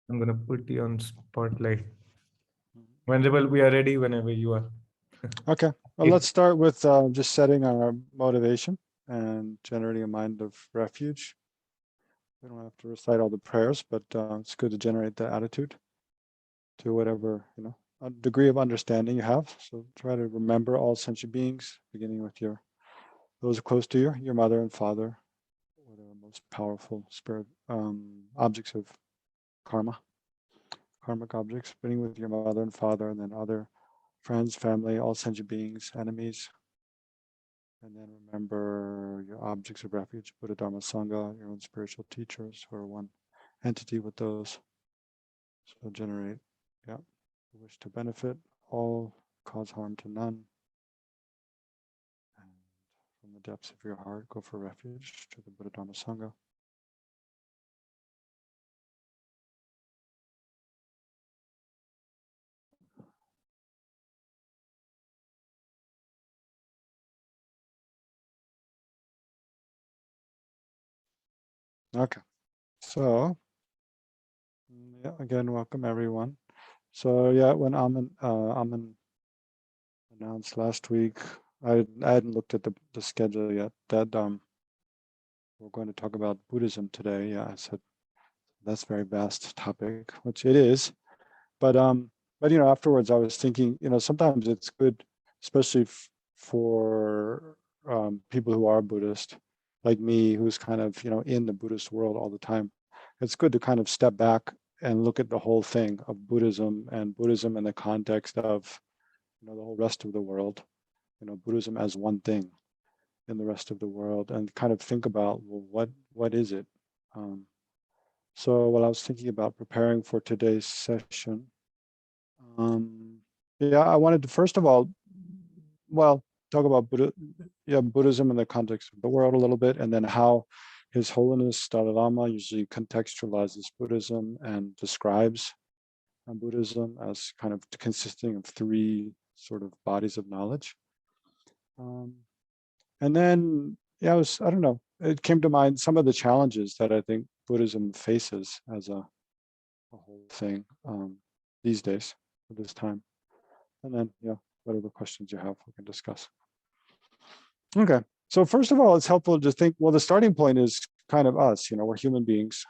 I'm gonna put you on spotlight. Venerable, we are ready whenever you are. Okay, well, If let's start with just setting our motivation and generating a mind of refuge. We don't have to recite all the prayers, but it's good to generate the attitude to whatever, a degree of understanding you have. So try to remember all sentient beings, beginning with those close to your mother and father, or the most powerful spirit objects of karma, karmic objects, beginning with your mother and father, and then other friends, family, all sentient beings, enemies. And then remember your objects of refuge, Buddha, Dharma, Sangha, your own spiritual teachers, who are one entity with those. So generate, yeah, wish to benefit all, cause harm to none. And from the depths of your heart, go for refuge to the Buddha, Dharma, Sangha. Okay, so yeah, again, welcome everyone. So yeah, when Amin announced last week, I hadn't looked at the schedule yet, that we're going to talk about Buddhism today. Yeah, I said that's a very vast topic, which it is. But afterwards I was thinking, sometimes it's good, especially for people who are Buddhist, like me, who's kind of in the Buddhist world all the time. It's good to kind of step back and look at the whole thing of Buddhism in the context of the whole rest of the world. Buddhism as one thing in the rest of the world, and kind of think about, well, what is it? Um, so while I was thinking about preparing for today's session, yeah, I wanted to first of all, well, talk about Buddhism in the context of the world a little bit, and then how His Holiness Dalai Lama usually contextualizes Buddhism and describes Buddhism as kind of consisting of three sort of bodies of knowledge. Um, and then, yeah, I don't know, it came to mind some of the challenges that I think Buddhism faces as a whole thing these days at this time. And then, yeah, whatever questions you have, we can discuss. Okay. So first of all, it's helpful to think, well, the starting point is kind of us, we're human beings.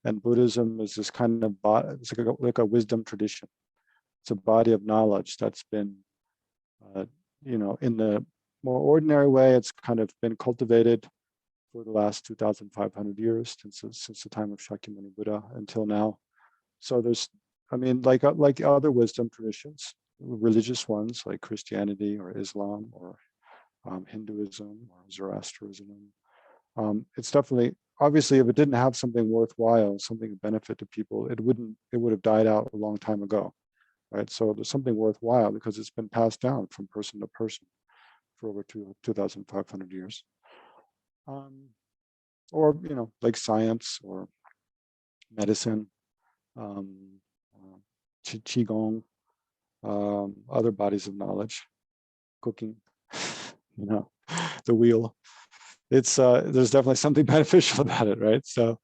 And Buddhism is this kind of, it's like a wisdom tradition. It's a body of knowledge that's been, uh, in the more ordinary way, it's kind of been cultivated for the last 2,500 years, since the time of Shakyamuni Buddha until now. So there's, I mean, like other wisdom traditions, religious ones like Christianity or Islam or Hinduism or Zoroastrianism. It's definitely, obviously, if it didn't have something worthwhile, something of benefit to people, it would have died out a long time ago, right? So there's something worthwhile because it's been passed down from person to person for over 2,500 years. Um, or, like science or medicine, um, qigong, other bodies of knowledge, cooking, you know, the wheel. It's there's definitely something beneficial about it, right? So,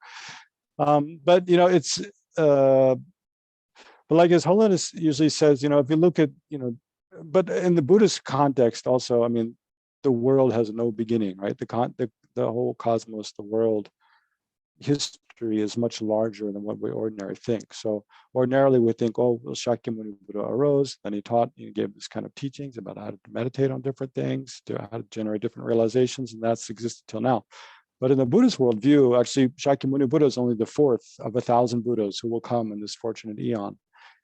but it's but like His Holiness usually says, if you look at but in the Buddhist context also, I mean, the world has no beginning, right? The whole cosmos, the world history is much larger than what we ordinarily think. So ordinarily we think, oh, well, Shakyamuni Buddha arose, then he gave this kind of teachings about how to meditate on different things, how to generate different realizations, and that's existed till now. But in the Buddhist worldview, actually, Shakyamuni Buddha is only the fourth of 1,000 Buddhas who will come in this fortunate eon.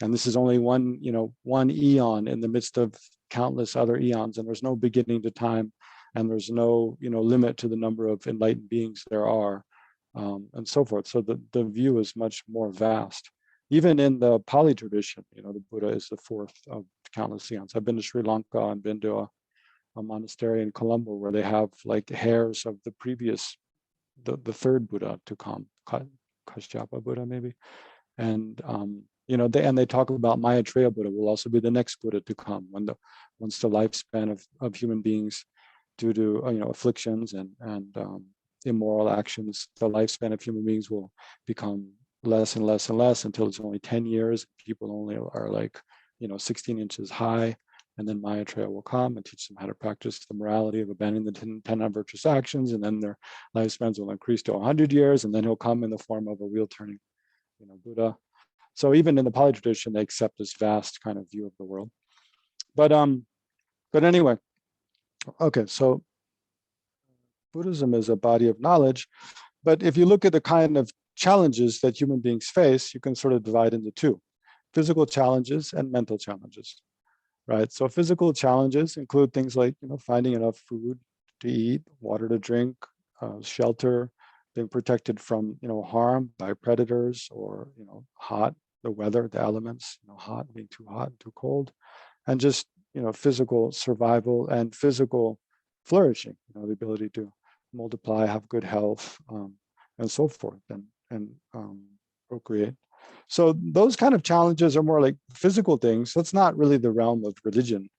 And this is only one eon in the midst of countless other eons, and there's no beginning to time, and there's no, limit to the number of enlightened beings there are, and so forth. So the view is much more vast. Even in the Pali tradition, the Buddha is the fourth of countless eons. I've been to Sri Lanka and been to a monastery in Colombo where they have like hairs of the previous, the third Buddha to come, Kashyapa Buddha maybe, and they talk about Maitreya Buddha will also be the next Buddha to come once the lifespan of human beings due to afflictions and immoral actions, the lifespan of human beings will become less and less and less until it's only 10 years. People only are like, 16 inches high. And then Maitreya will come and teach them how to practice the morality of abandoning the 10 non-virtuous actions. And then their lifespans will increase to 100 years. And then he'll come in the form of a wheel turning, Buddha. So even in the Pali tradition, they accept this vast kind of view of the world. But anyway, okay, so Buddhism is a body of knowledge. But if you look at the kind of challenges that human beings face, you can sort of divide into two: physical challenges and mental challenges, right? So physical challenges include things like, finding enough food to eat, water to drink, shelter, being protected from, harm by predators, or, hot, the weather, the elements, hot, being too hot, too cold, and just, physical survival and physical flourishing, the ability to multiply, have good health, and so forth, and procreate. So those kind of challenges are more like physical things. That's not really the realm of religion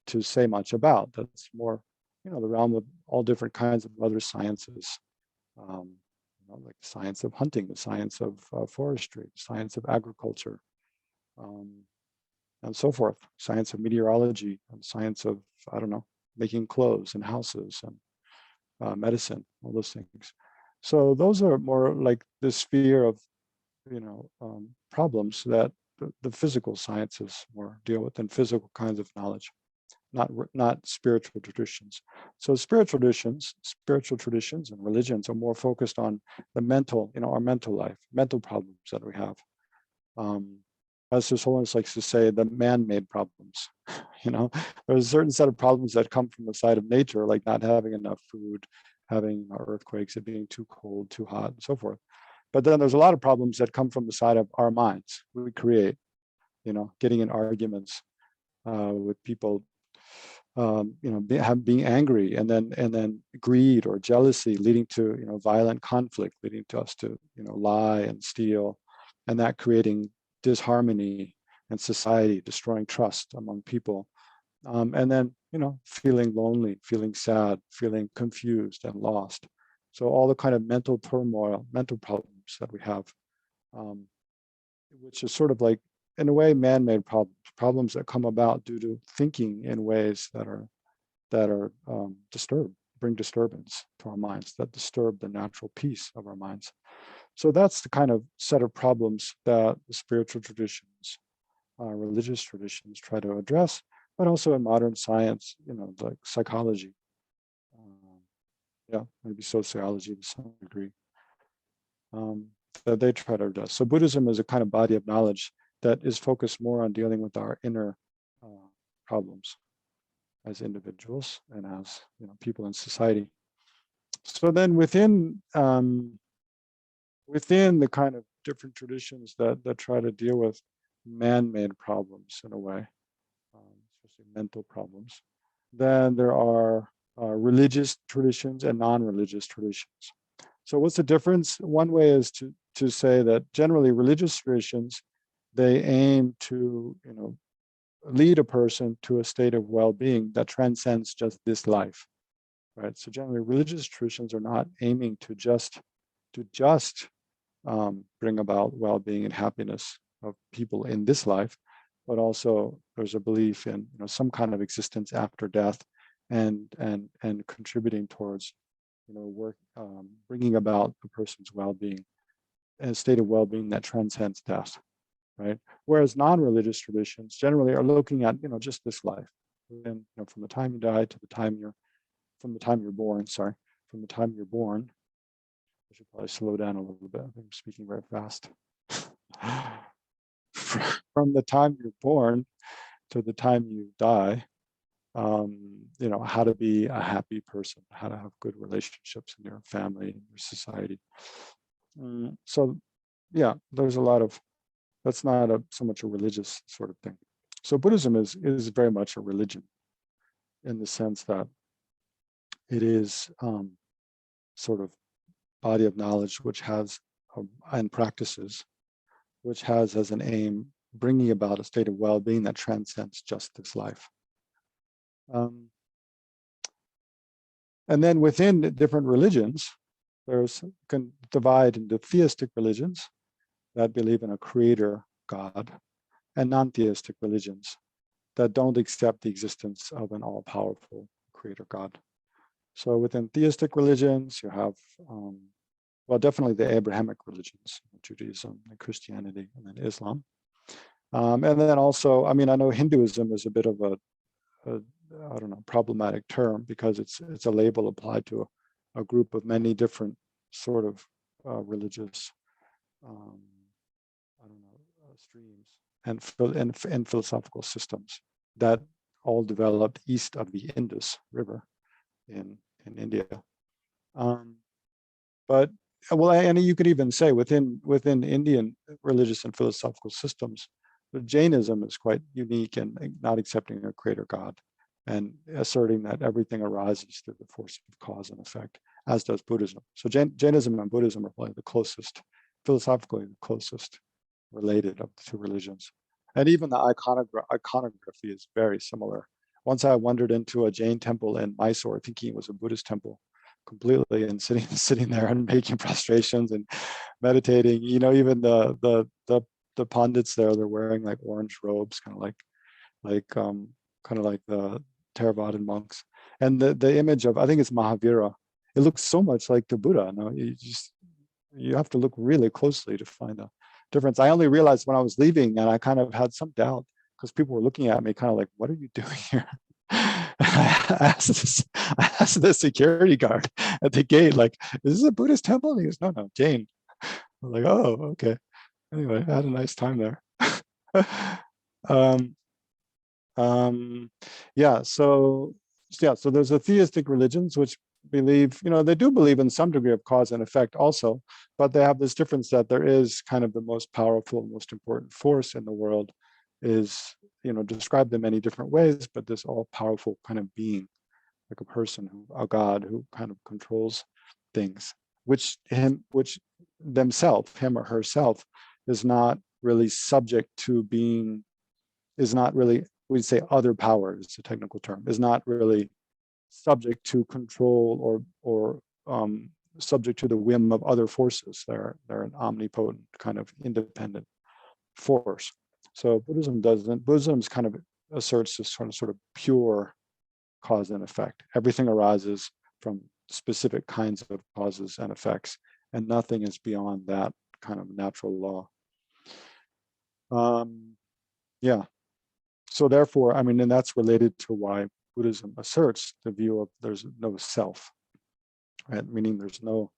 to say much about. That's more, the realm of all different kinds of other sciences, like the science of hunting, the science of forestry, the science of agriculture, and so forth. Science of meteorology, and science of, I don't know, making clothes and houses and medicine, all those things. So those are more like the sphere of, problems that the physical sciences more deal with, than physical kinds of knowledge, not spiritual traditions. So spiritual traditions and religions are more focused on the mental, our mental life, mental problems that we have. As His Holiness likes to say, the man-made problems. There's a certain set of problems that come from the side of nature, like not having enough food, having earthquakes, it being too cold, too hot, and so forth. But then there's a lot of problems that come from the side of our minds. We create, getting in arguments with people, being angry, and then greed or jealousy leading to, violent conflict, leading to us to, lie and steal, and that creating disharmony in society, destroying trust among people. And then, feeling lonely, feeling sad, feeling confused and lost. So all the kind of mental turmoil, mental problems that we have, which is sort of like, in a way, man-made problems that come about due to thinking in ways that are bring disturbance to our minds, that disturb the natural peace of our minds. So that's the kind of set of problems that the spiritual traditions, religious traditions try to address, but also in modern science, like psychology, maybe sociology to some degree, that they try to address. So Buddhism is a kind of body of knowledge that is focused more on dealing with our inner problems as individuals and as people in society. So then within the kind of different traditions that try to deal with man-made problems in a way, especially mental problems, then there are religious traditions and non-religious traditions. So what's the difference? One way is to say that generally religious traditions, they aim to lead a person to a state of well-being that transcends just this life, right? So generally religious traditions are not aiming to just bring about well-being and happiness of people in this life, but also there's a belief in some kind of existence after death, and contributing towards work, bringing about a person's well-being, a state of well-being that transcends death, right? Whereas non-religious traditions generally are looking at just this life, and from the time you die to the time you're born. From the time you're born. I should probably slow down a little bit. I'm speaking very fast. From the time you're born to the time you die, how to be a happy person, how to have good relationships in your family, in your society. So, yeah, there's a lot of, that's not so much a religious sort of thing. So Buddhism is very much a religion in the sense that it is sort of body of knowledge which has, and practices, which has as an aim bringing about a state of well-being that transcends just this life. And then within different religions, can divide into theistic religions that believe in a creator God, and non-theistic religions that don't accept the existence of an all-powerful creator God. So within theistic religions, you have, well, definitely the Abrahamic religions, Judaism and Christianity, and then Islam. And then also, I mean, I know Hinduism is a bit of a I don't know, problematic term because it's a label applied to a group of many different sort of religious, I don't know, streams and philosophical systems that all developed east of the Indus River in India. But well, and you could even say within Indian religious and philosophical systems, Jainism is quite unique in not accepting a creator God and asserting that everything arises through the force of cause and effect, as does Buddhism. So Jainism and Buddhism are probably the closest, philosophically the closest related of the two religions. And even the iconography is very similar. Once I wandered into a Jain temple in Mysore, thinking it was a Buddhist temple completely, and sitting there and making prostrations and meditating. You know, even the pundits there, they're wearing like orange robes, kind of like the Theravada monks. And the image of, I think it's Mahavira, it looks so much like the Buddha. No, you have to look really closely to find a difference. I only realized when I was leaving, and I kind of had some doubt because people were looking at me kind of like, what are you doing here? I asked the security guard at the gate, like, is this a Buddhist temple? And he goes, no, Jain. I'm like, oh, okay. Anyway, I had a nice time there. Yeah, so there's the theistic religions which believe, they do believe in some degree of cause and effect also, but they have this difference that there is kind of the most powerful, most important force in the world is, described in many different ways, but this all-powerful kind of being, like a person, a God who kind of controls things, which themselves, him or herself, is not really subject to being, is not really, we'd say other power is a technical term, is not really subject to control or subject to the whim of other forces. They're an omnipotent kind of independent force. So Buddhism doesn't. Buddhism's kind of asserts this sort of pure cause and effect. Everything arises from specific kinds of causes and effects, and nothing is beyond that kind of natural law. Yeah. So therefore, I mean, and that's related to why Buddhism asserts the view of there's no self, right? Meaning there's no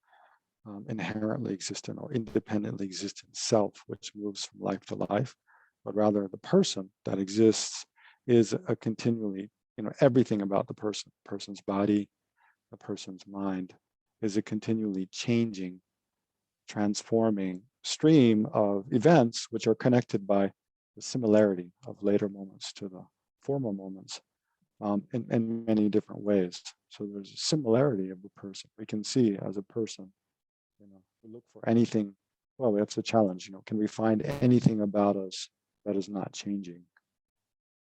inherently existent or independently existent self, which moves from life to life, but rather the person that exists is a continually, everything about the person's body, the person's mind is a continually changing, transforming stream of events which are connected by the similarity of later moments to the former moments in many different ways. So there's a similarity of the person. We can see as a person, we look for anything. Well, that's a challenge. Can we find anything about us that is not changing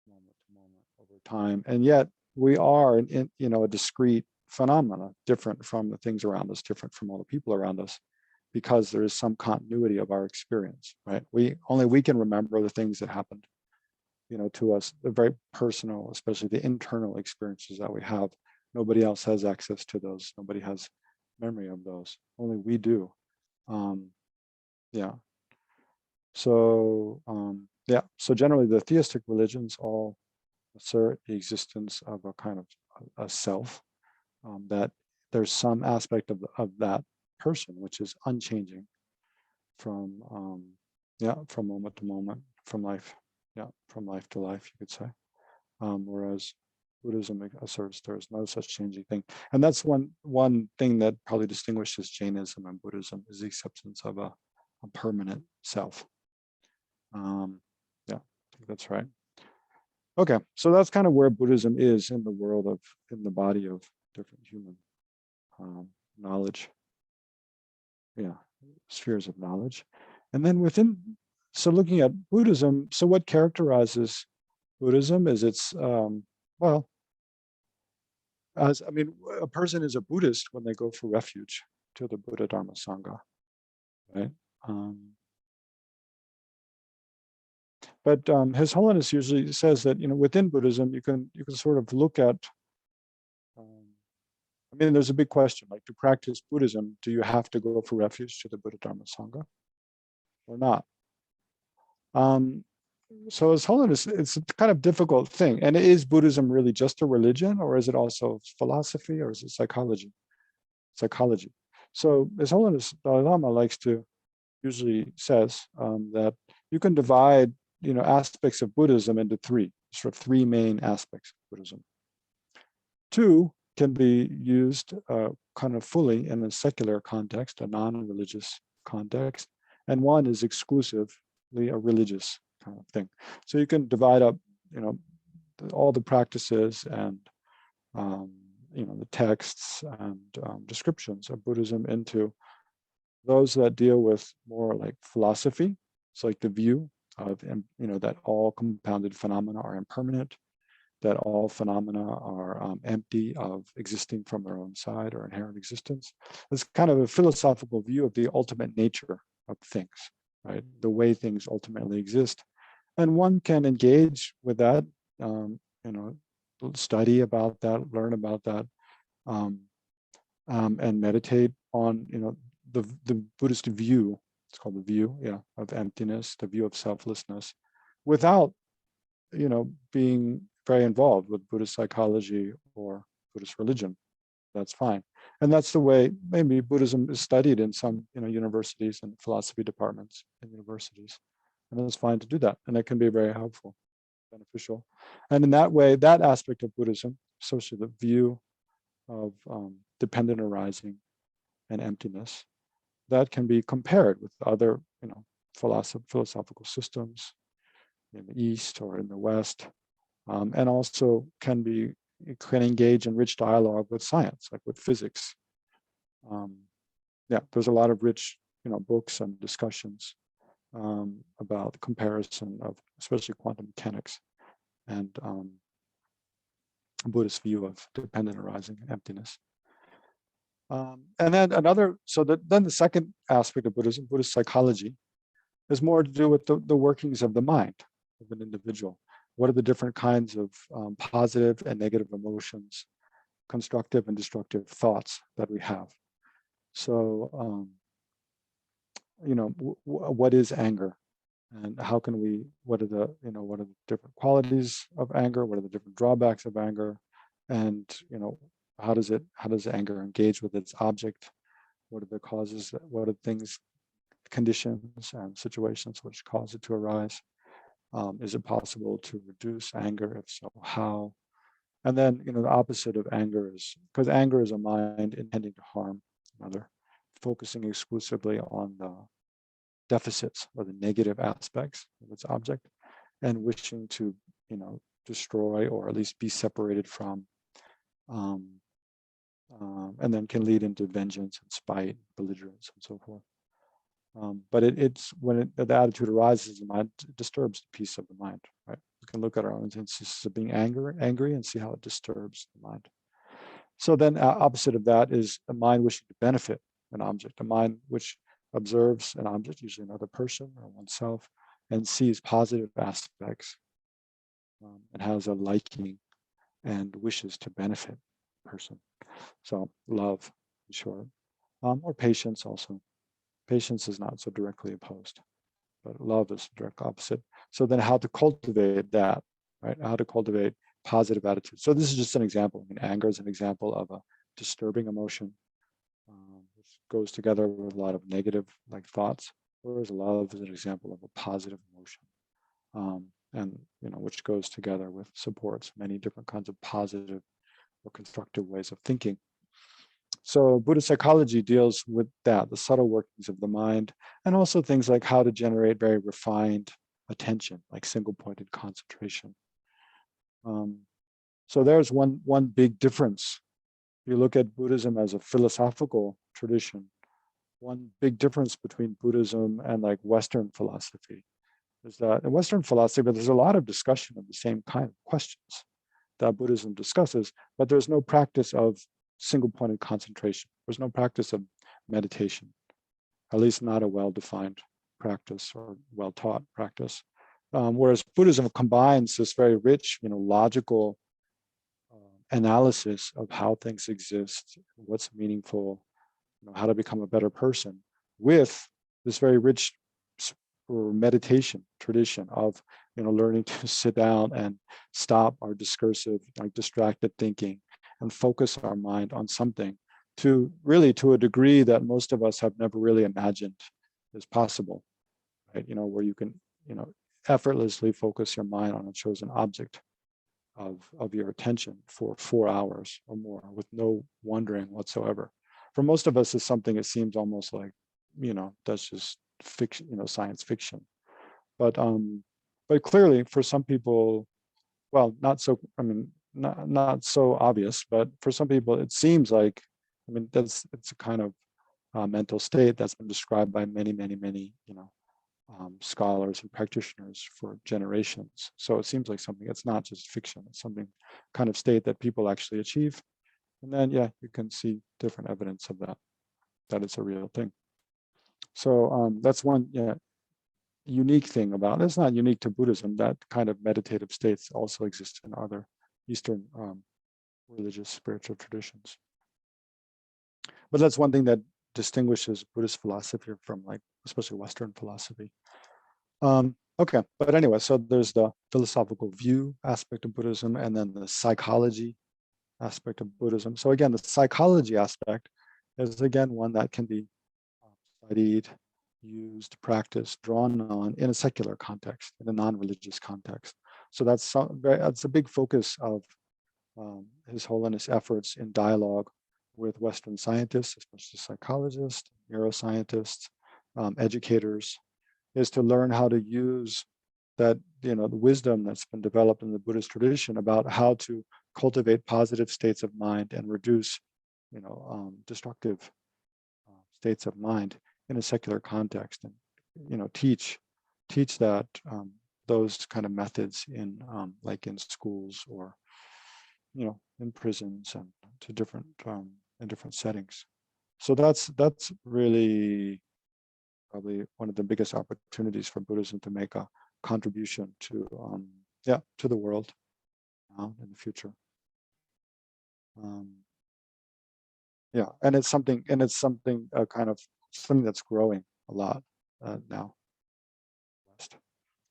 moment to moment over time? And yet we are in a discrete phenomena, different from the things around us, different from all the people around us, because there is some continuity of our experience, right? Only we can remember the things that happened, to us, the very personal, especially the internal experiences that we have. Nobody else has access to those. Nobody has memory of those. Only we do. Yeah. So So generally, the theistic religions all assert the existence of a kind of a self, that there's some aspect of that person which is unchanging from moment to moment, from life to life, you could say. Whereas Buddhism asserts there's no such changing thing. And that's one thing that probably distinguishes Jainism and Buddhism, is the acceptance of a permanent self. Yeah, I think that's right. Okay, so that's kind of where Buddhism is in the world in the body of different human knowledge. Yeah, spheres of knowledge. And then so looking at Buddhism, so what characterizes Buddhism is its, a person is a Buddhist when they go for refuge to the Buddha Dharma Sangha, right? But His Holiness usually says that, within Buddhism, you can sort of look at, I mean, there's a big question, like, to practice Buddhism, do you have to go for refuge to the Buddha Dharma Sangha or not? So His Holiness, it's a kind of difficult thing. And is Buddhism really just a religion, or is it also philosophy, or is it psychology? Psychology. So His Holiness Dalai Lama usually says that you can divide, aspects of Buddhism into three main aspects of Buddhism. Two can be used kind of fully in a secular context, a non-religious context, and one is exclusively a religious kind of thing. So you can divide up, all the practices and the texts and descriptions of Buddhism into those that deal with more like philosophy. It's like the view of, that all compounded phenomena are impermanent, that all phenomena are empty of existing from their own side or inherent existence. It's kind of a philosophical view of the ultimate nature of things, right? The way things ultimately exist. And one can engage with that, study about that, learn about that, and meditate on, the Buddhist view. It's called the view, of emptiness, the view of selflessness, without, being very involved with Buddhist psychology or Buddhist religion. That's fine. And that's the way maybe Buddhism is studied in some, universities and philosophy departments in universities. And it's fine to do that. And it can be very helpful, beneficial. And in that way, that aspect of Buddhism, especially the view of dependent arising and emptiness, that can be compared with other, philosophical systems in the East or in the West, and also can engage in rich dialogue with science, like with physics. There's a lot of rich, books and discussions about the comparison of especially quantum mechanics and Buddhist view of dependent arising and emptiness. And then then the second aspect of Buddhism, Buddhist psychology, is more to do with the workings of the mind of an individual. What are the different kinds of positive and negative emotions, constructive and destructive thoughts that we have? So, what is anger, and how can we? What are the different qualities of anger? What are the different drawbacks of anger? And how does anger engage with its object? What are the causes? What are things, conditions, and situations which cause it to arise? Is it possible to reduce anger? If so, how? And then, the opposite of anger is, because anger is a mind intending to harm another, focusing exclusively on the deficits or the negative aspects of its object, and wishing to, destroy or at least be separated from, and then can lead into vengeance and spite, belligerence, and so forth. But it's when the attitude arises, the mind disturbs the peace of the mind. Right? We can look at our own instances of being angry, and see how it disturbs the mind. So then, opposite of that is a mind wishing to benefit an object, a mind which observes an object, usually another person or oneself, and sees positive aspects, and has a liking and wishes to benefit the person. So love, in short, or patience also. Patience is not so directly opposed, but love is direct opposite. So then how to cultivate that, right? How to cultivate positive attitudes. So this is just an example. I mean, anger is an example of a disturbing emotion, which goes together with a lot of negative thoughts, whereas love is an example of a positive emotion, and which goes together with supports many different kinds of positive or constructive ways of thinking. So Buddhist psychology deals with that, the subtle workings of the mind, and also things like how to generate very refined attention, like single-pointed concentration. So there's one big difference. If you look at Buddhism as a philosophical tradition, one big difference between Buddhism and Western philosophy is that in Western philosophy, there's a lot of discussion of the same kind of questions that Buddhism discusses, but there's no practice of single-pointed concentration. There's no practice of meditation, at least not a well-defined practice or well-taught practice. whereas Buddhism combines this very rich, logical analysis of how things exist, what's meaningful, how to become a better person, with this very rich meditation tradition of learning to sit down and stop our discursive, like distracted thinking, and focus our mind on something to a degree that most of us have never really imagined is possible, right? Where you can effortlessly focus your mind on a chosen object of your attention for 4 hours or more with no wandering whatsoever. For most of us, it's something it seems almost like, that's just fiction, science fiction. But clearly for some people, well, not so, not so obvious, but for some people it seems like, it's a kind of mental state that's been described by many, many, many, scholars and practitioners for generations. So it seems like something, it's not just fiction, it's something kind of state that people actually achieve. And then, yeah, you can see different evidence of that it's a real thing. So that's one unique thing about it. It's not unique to Buddhism. That kind of meditative states also exist in other Eastern religious spiritual traditions. But that's one thing that distinguishes Buddhist philosophy from, like, especially Western philosophy. Okay, but anyway, so there's the philosophical view aspect of Buddhism, and then the psychology aspect of Buddhism. So again, the psychology aspect is again one that can be studied, used, practiced, drawn on in a secular context, in a non-religious context. So that's a big focus of His Holiness efforts in dialogue with Western scientists, especially psychologists, neuroscientists, educators, is to learn how to use that, the wisdom that's been developed in the Buddhist tradition about how to cultivate positive states of mind and reduce, destructive states of mind in a secular context, and teach that those kind of methods in like in schools or in prisons and to different in different settings. So that's really probably one of the biggest opportunities for Buddhism to make a contribution to to the world now in the future. Yeah, and it's something kind of something that's growing a lot now.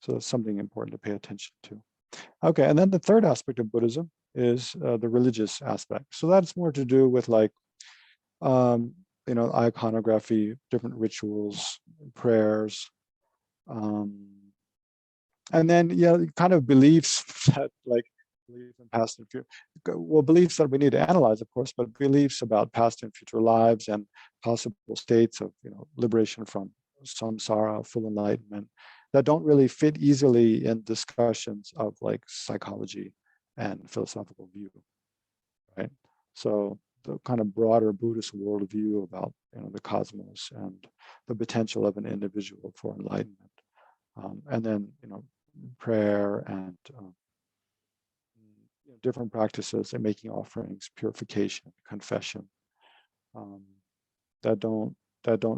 So it's something important to pay attention to. Okay, and then the third aspect of Buddhism is the religious aspect. So that's more to do with, like, iconography, different rituals, prayers, and then kind of beliefs that, like, beliefs in past and future. Well, beliefs that we need to analyze, of course, but beliefs about past and future lives and possible states of liberation from samsara, full enlightenment, that don't really fit easily in discussions of, like, psychology and philosophical view, right? So the kind of broader Buddhist worldview about the cosmos and the potential of an individual for enlightenment, and then prayer and different practices and making offerings, purification, confession, that don't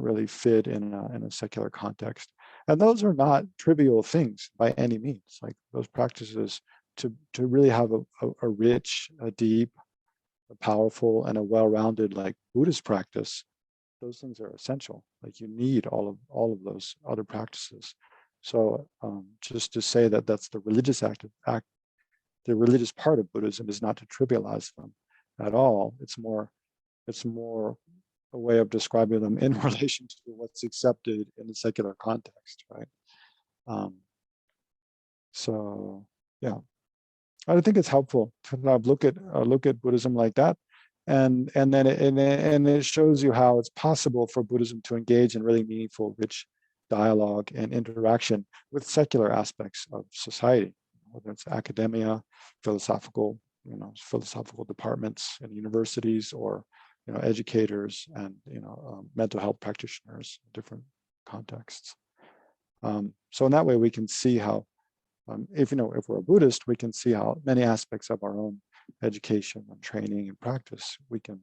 really fit in a secular context. And those are not trivial things by any means. Like, those practices, to really have a rich, a deep, a powerful, and a well-rounded, like, Buddhist practice, those things are essential. Like, you need all of those other practices. So just to say that that's the religious act, the religious part of Buddhism is not to trivialize them at all. It's more a way of describing them in relation to what's accepted in the secular context, right? So yeah, I think it's helpful to look at Buddhism like that, and then it shows you how it's possible for Buddhism to engage in really meaningful, rich dialogue and interaction with secular aspects of society, whether it's academia, philosophical departments in universities, or educators and mental health practitioners in different contexts. So in that way, we can see how, if we're a Buddhist, we can see how many aspects of our own education and training and practice we can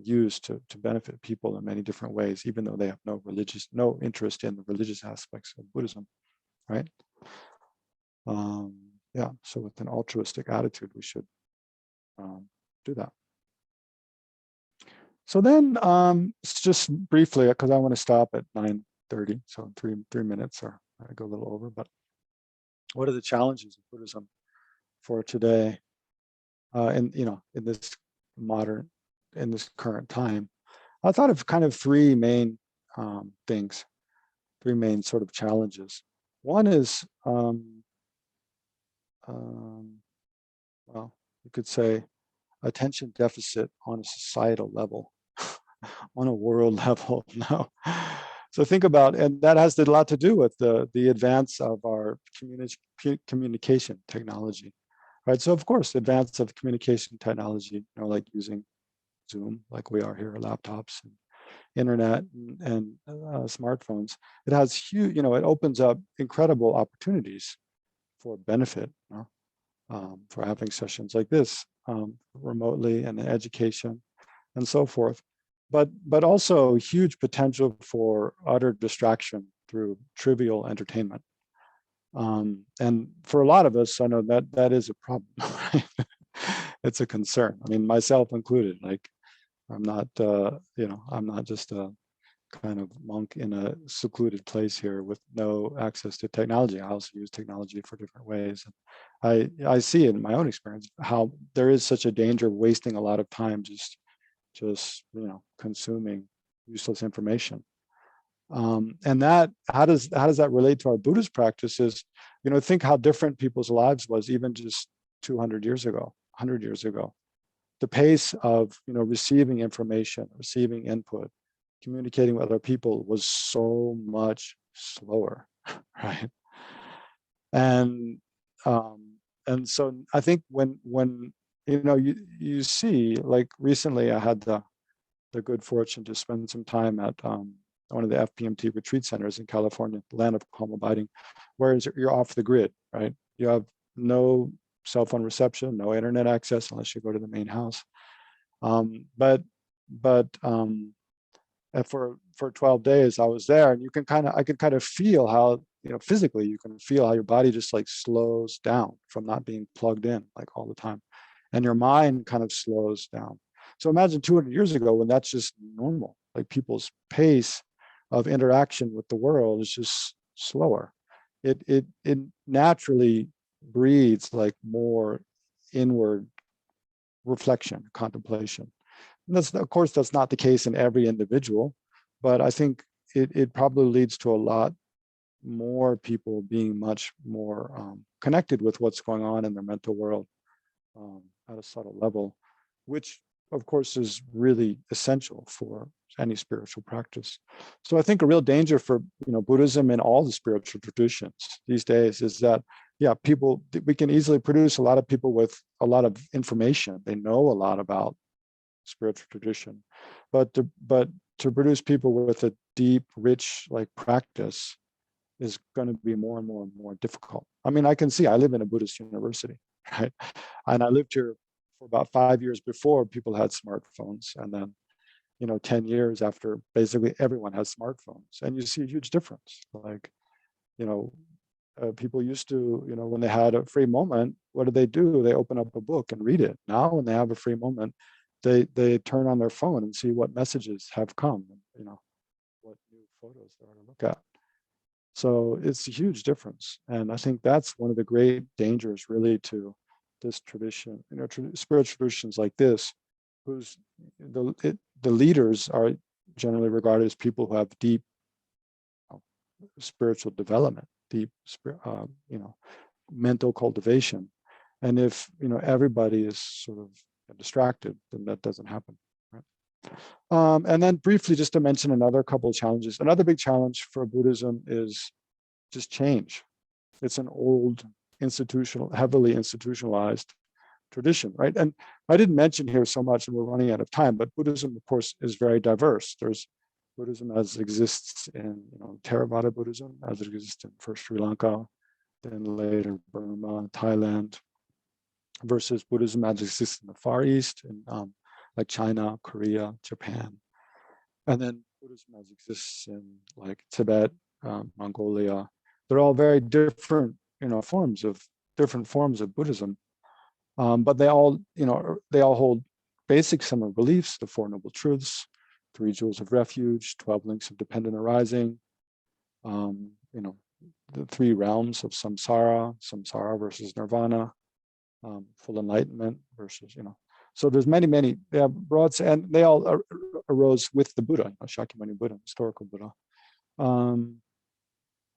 use to benefit people in many different ways, even though they have no interest in the religious aspects of Buddhism, right? Yeah, so with an altruistic attitude, we should do that. So then, just briefly, because I want to stop at 9:30, so in three minutes, or I go a little over. But what are the challenges of Buddhism for today? In this current time, I thought of kind of three main things, three main sort of challenges. One is, well, you could say attention deficit on a societal level, on a world level. No. So think about, and that has a lot to do with the advance of our communication technology, right? So of course, the advance of communication technology, like using Zoom, like we are here, laptops, and internet, and smartphones, it has huge, it opens up incredible opportunities for benefit, for having sessions like this remotely, and education and so forth, but also huge potential for utter distraction through trivial entertainment. And for a lot of us, I know that is a problem. Right? It's a concern. I mean, myself included. Like, I'm not, I'm not just a kind of monk in a secluded place here with no access to technology. I also use technology for different ways. And I see in my own experience how there is such a danger of wasting a lot of time just consuming useless information. And that, how does that relate to our Buddhist practices? Think how different people's lives was even just 200 years ago, 100 years ago. The pace of receiving information, receiving input, communicating with other people was so much slower, right? And so I think when you see, like recently I had the good fortune to spend some time at one of the FPMT retreat centers in California, the land of calm abiding, where you're off the grid, right? You have no cell phone reception, no internet access unless you go to the main house. But for 12 days I was there, and I could kind of feel how, physically you can feel how your body just like slows down from not being plugged in like all the time, and your mind kind of slows down. So imagine 200 years ago when that's just normal, like people's pace of interaction with the world is just slower. It naturally breeds like more inward reflection, contemplation. And of course, that's not the case in every individual, but I think it probably leads to a lot more people being much more connected with what's going on in their mental world at a subtle level, which of course is really essential for any spiritual practice. So I think a real danger for Buddhism and all the spiritual traditions these days is that, yeah, we can easily produce a lot of people with a lot of information. They know a lot about spiritual tradition, but to produce people with a deep, rich like practice is going to be more and more and more difficult. I mean, I can see, I live in a Buddhist university, right? And I lived here for about 5 years before people had smartphones, and then 10 years after basically everyone has smartphones, and you see a huge difference. Like, people used to, when they had a free moment, what do? They open up a book and read it. Now when they have a free moment, they turn on their phone and see what messages have come, what new photos there are to look at. So it's a huge difference. And I think that's one of the great dangers really to this tradition, spiritual traditions like this, whose the leaders are generally regarded as people who have deep spiritual development, deep mental cultivation. And if everybody is sort of distracted, then that doesn't happen. Right? And then briefly, just to mention another couple of challenges. Another big challenge for Buddhism is just change. It's an old heavily institutionalized tradition, right? And I didn't mention here so much, and we're running out of time, but Buddhism, of course, is very diverse. There's Buddhism as exists in Theravada Buddhism, as it exists in first Sri Lanka, then later Burma, Thailand, versus Buddhism as it exists in the Far East, in like China, Korea, Japan, and then Buddhism as it exists in like Tibet, Mongolia. They're all very different forms of different forms of Buddhism, but they all hold basic similar beliefs: the Four Noble Truths, Three Jewels of Refuge, 12 Links of Dependent Arising, the three realms of samsara versus nirvana, full enlightenment versus, so there's many, they have broad, and they all arose with the Buddha, Shakyamuni Buddha, historical Buddha.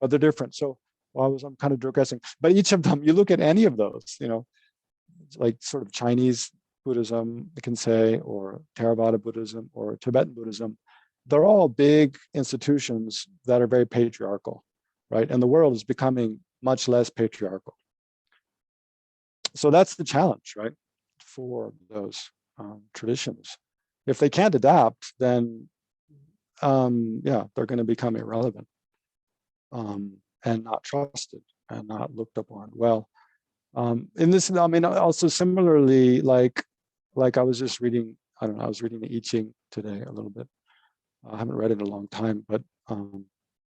But they're different. So I'm kind of digressing, but each of them, you look at any of those, like sort of Chinese Buddhism, you can say, or Theravada Buddhism or Tibetan Buddhism, they're all big institutions that are very patriarchal, right? And the world is becoming much less patriarchal. So that's the challenge, right, for those traditions. If they can't adapt, then they're going to become irrelevant and not trusted and not looked upon. Well, in this, also similarly, like I was just reading, I was reading the I Ching today a little bit. I haven't read it in a long time, but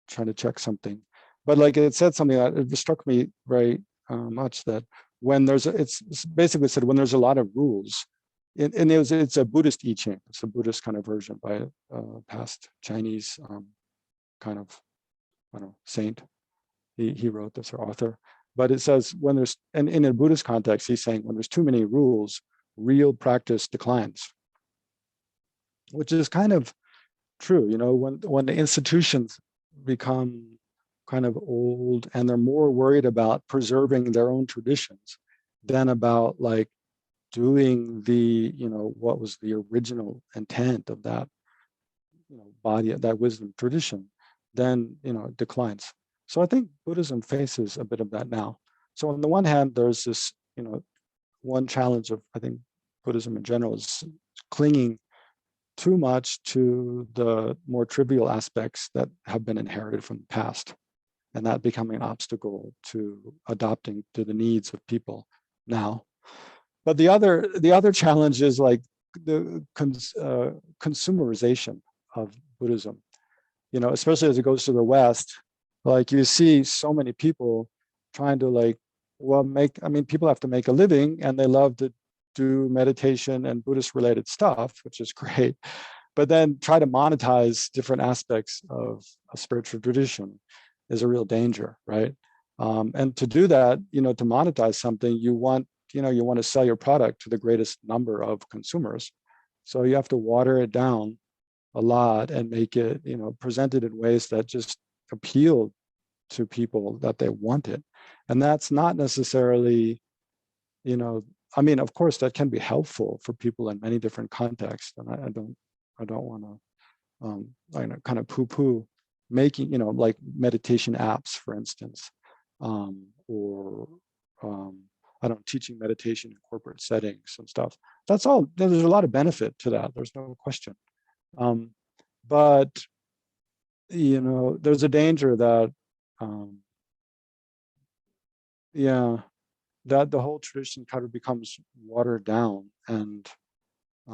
trying to check something. But like it said something that it struck me very much, that when it's basically said when there's a lot of rules, and it's a Buddhist I Ching. It's a Buddhist kind of version by a past Chinese kind of, saint. He wrote this, or author. But it says when there's, and in a Buddhist context, he's saying when there's too many rules, real practice declines, which is kind of true. When the institutions become kind of old and they're more worried about preserving their own traditions than about like doing the, what was the original intent of that, body, that wisdom tradition, then, it declines. So I think Buddhism faces a bit of that now. So on the one hand, there's this, one challenge of, I think, Buddhism in general is clinging too much to the more trivial aspects that have been inherited from the past, and that becoming an obstacle to adopting to the needs of people now. But the other challenge is like the consumerization of Buddhism, especially as it goes to the West. Like you see so many people trying to people have to make a living, and they love to do meditation and Buddhist related stuff, which is great, but then try to monetize different aspects of a spiritual tradition is a real danger, right? And to do that, to monetize something, you want to sell your product to the greatest number of consumers. So you have to water it down a lot and make it, present it in ways that just appeal to people that they want it. And that's not necessarily, of course that can be helpful for people in many different contexts. And I don't want to kind of poo-poo making, like meditation apps, for instance, or teaching meditation in corporate settings and stuff. That's all. There's a lot of benefit to that. There's no question. But there's a danger that that the whole tradition kind of becomes watered down, and I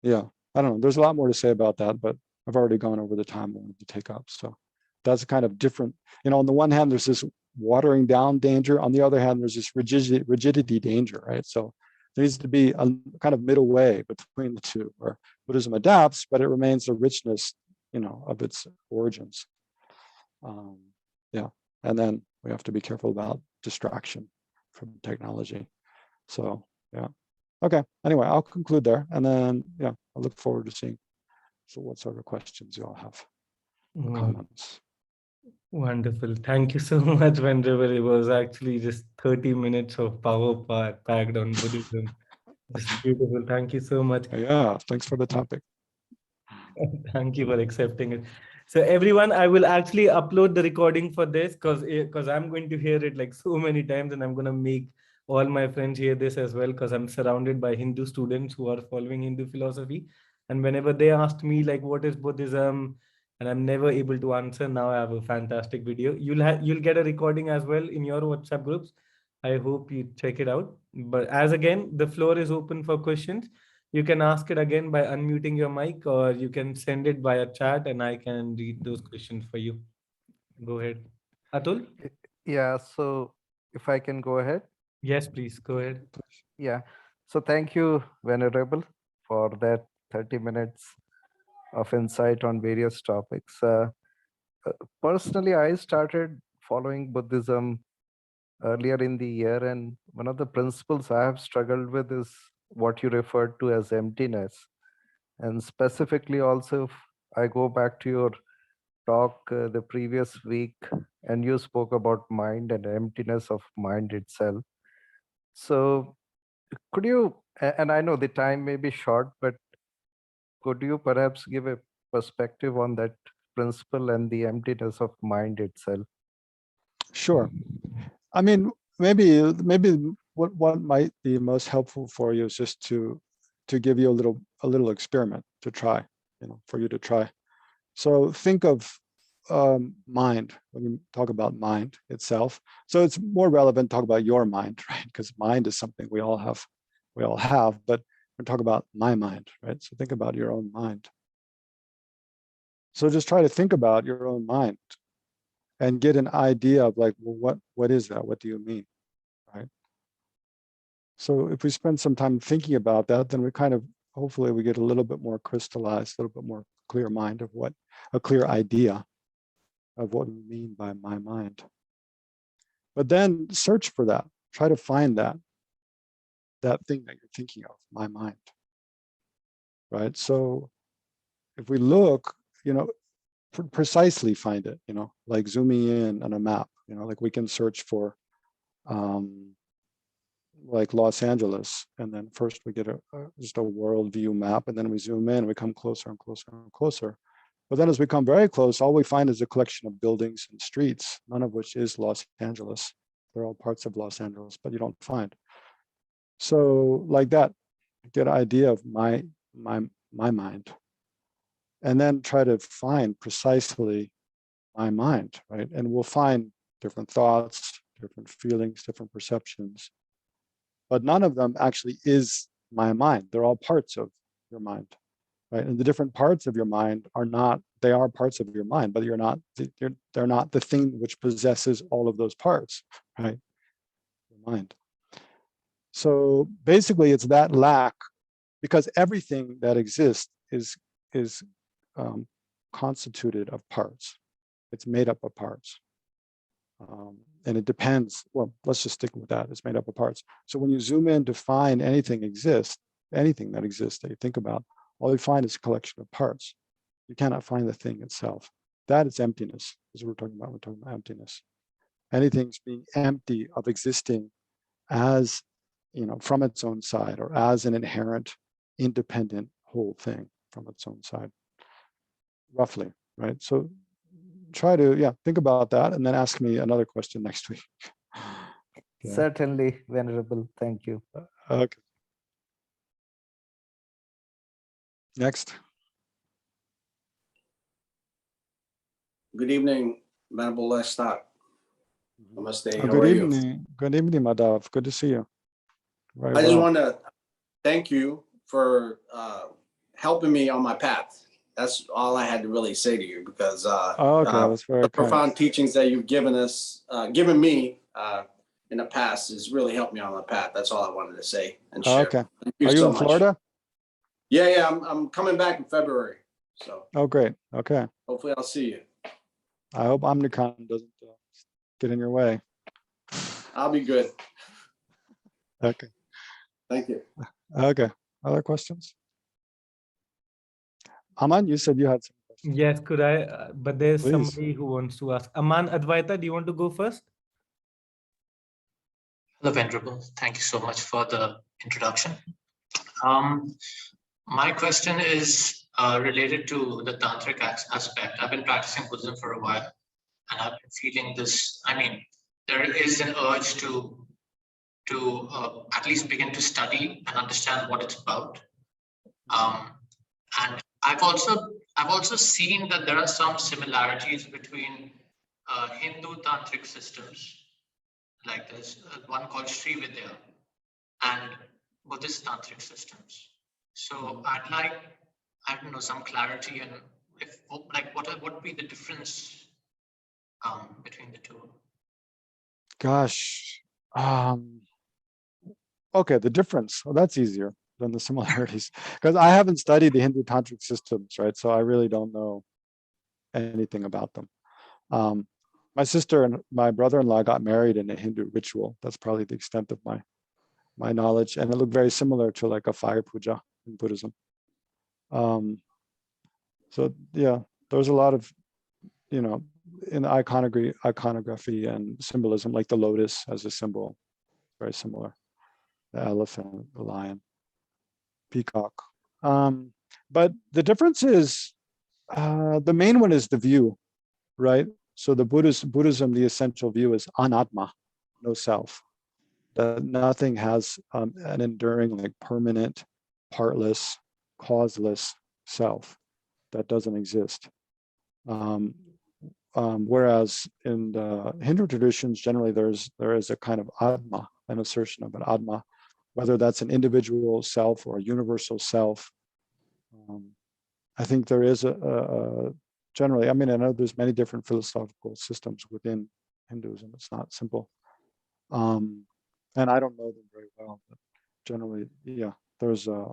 don't know. There's a lot more to say about that, but I've already gone over the time I wanted to take up. So that's a kind of different, on the one hand, there's this watering down danger. On the other hand, there's this rigidity danger, right? So there needs to be a kind of middle way between the two, where Buddhism adapts, but it remains the richness, of its origins. And then we have to be careful about distraction from technology. So, Okay. Anyway, I'll conclude there, and then I look forward to seeing what sort of questions you all have, comments. Wonderful. Thank you so much, Venerable. It was actually just 30 minutes of power packed on Buddhism. Just beautiful. Thank you so much. Yeah, thanks for the topic. Thank you for accepting it. So everyone, I will actually upload the recording for this because I'm going to hear it like so many times, and I'm going to make all my friends hear this as well, because I'm surrounded by Hindu students who are following Hindu philosophy. And whenever they asked me like, what is Buddhism? And I'm never able to answer. Now I have a fantastic video. You'll get a recording as well in your WhatsApp groups. I hope you check it out. But as again, the floor is open for questions. You can ask it again by unmuting your mic, or you can send it via chat and I can read those questions for you. Go ahead. Atul? Yeah, so if I can go ahead. Yes, please go ahead. Yeah, so thank you, Venerable, for that 30 minutes of insight on various topics. Personally, I started following Buddhism earlier in the year, and one of the principles I have struggled with is what you referred to as emptiness. And specifically, also, if I go back to your talk the previous week, and you spoke about mind and emptiness of mind itself. So, could you, and I know the time may be short, but could you perhaps give a perspective on that principle and the emptiness of mind itself? Sure. I mean, maybe what might be most helpful for you is just to give you a little experiment to try, for you to try. So think of mind when you talk about mind itself. So it's more relevant to talk about your mind, right? Because mind is something we all have, but we're talking about my mind, right? So think about your own mind. So just try to think about your own mind and get an idea of like, well, what is that? What do you mean, right? So if we spend some time thinking about that, then we kind of, hopefully we get a little bit more crystallized, a little bit more clear mind of a clear idea of what we mean by my mind. But then search for that, try to find that thing that you're thinking of, my mind, right? So if we look, precisely find it, like zooming in on a map, like we can search for like Los Angeles, and then first we get just a world view map, and then we zoom in, we come closer and closer and closer. But then as we come very close, all we find is a collection of buildings and streets, none of which is Los Angeles. They're all parts of Los Angeles, but you don't find. So like that, get an idea of my mind, and then try to find precisely my mind, right? And we'll find different thoughts, different feelings, different perceptions, but none of them actually is my mind. They're all parts of your mind, right? And the different parts of your mind are not, they are parts of your mind, but they're not the thing which possesses all of those parts, right? Your mind. So basically it's that lack, because everything that exists is constituted of parts. It's made up of parts. And it depends, well, let's just stick with that. It's made up of parts. So when you zoom in to find anything that exists that you think about, all you find is a collection of parts. You cannot find the thing itself. That is emptiness, as we're talking about emptiness. Anything's being empty of existing as, from its own side, or as an inherent, independent whole thing from its own side, roughly, right? So try to, think about that, and then ask me another question next week. Okay. Certainly, Venerable. Thank you. Okay. Next. Good evening, Venerable Legtsok. Namaste. How Good are evening. you? Good evening, Madhav. Good to see you. Very I just well. want to thank you for helping me on my path. That's all I had to really say to you, because Okay, that's very the kind. profound teachings that you've given me in the past has really helped me on my path. That's all I wanted to say and share. Okay. Thank you Are you so in much. Florida? Yeah, I'm coming back in February. So Oh, great. Okay. hopefully I'll see you. I hope Omnicron doesn't get in your way. I'll be good. Okay. Thank you. Okay. Other questions? Aman, you said you had some questions. Yes, could I? But there's Please. somebody who wants to ask. Aman Advaita, do you want to go first? Hello, Venerable. Thank you so much for the introduction. My question is related to the tantric aspect. I've been practicing Buddhism for a while, and I've been feeling this. I mean, there is an urge to at least begin to study and understand what it's about. And I've also seen that there are some similarities between Hindu tantric systems, like there's one called Sri Vidya, and Buddhist tantric systems. So I'd like, I don't know, some clarity, and if like what would be the difference between the two? Gosh. Okay, the difference. Well, that's easier than the similarities because I haven't studied the Hindu tantric systems, right? So I really don't know anything about them. My sister and my brother-in-law got married in a Hindu ritual. That's probably the extent of my knowledge, and it looked very similar to like a fire puja in Buddhism. So yeah, there's a lot of, you know, in the iconography and symbolism, like the lotus as a symbol, very similar. The elephant, the lion, peacock. But the difference is the main one is the view, right? So the Buddhism, the essential view is anatma, no self. That nothing has an enduring, like permanent, partless, causeless self. That doesn't exist. Whereas in the Hindu traditions, generally there is a kind of atma, an assertion of an atma, whether that's an individual self or a universal self. I think there is a generally, I mean, I know there's many different philosophical systems within Hinduism. It's not simple. And I don't know them very well, but generally, yeah, there's a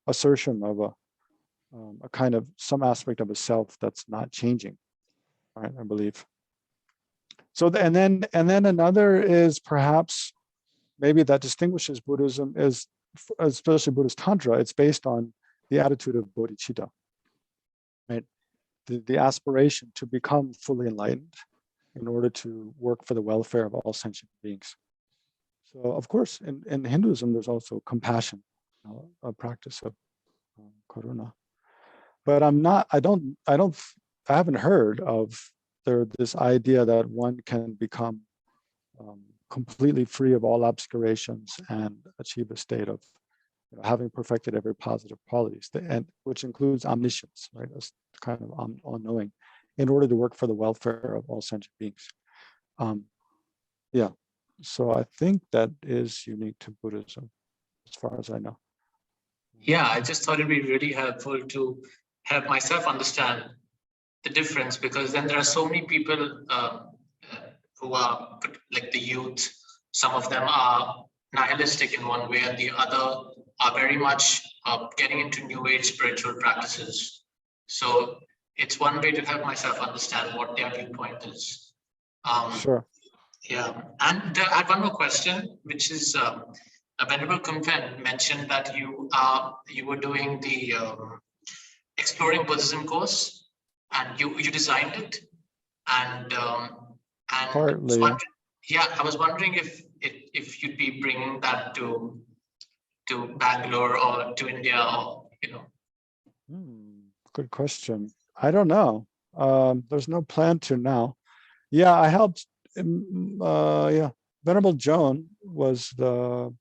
assertion of a kind of some aspect of a self that's not changing, right? I believe. So and then another is perhaps maybe that distinguishes Buddhism is, especially Buddhist Tantra, it's based on the attitude of bodhicitta, right? The aspiration to become fully enlightened in order to work for the welfare of all sentient beings. So of course, in Hinduism, there's also compassion, a practice of karuna. But I haven't heard of this idea that one can become completely free of all obscurations and achieve a state of having perfected every positive qualities, and which includes omniscience, right? As kind of all-knowing, in order to work for the welfare of all sentient beings. Yeah, so I think that is unique to Buddhism, as far as I know. Yeah, I just thought it'd be really helpful to help myself understand the difference, because then there are so many people who are like the youth. Some of them are nihilistic in one way, and the other are very much getting into new age spiritual practices. So it's one way to help myself understand what their viewpoint is. Sure. Yeah, and I had one more question, which is Venerable Kunfen mentioned that you were doing the Exploring Buddhism course, and you designed it, and Partly, I was wondering if you'd be bringing that to Bangalore or to India, or Good question. I don't know. There's no plan to now. Yeah, I helped. Venerable Joan was the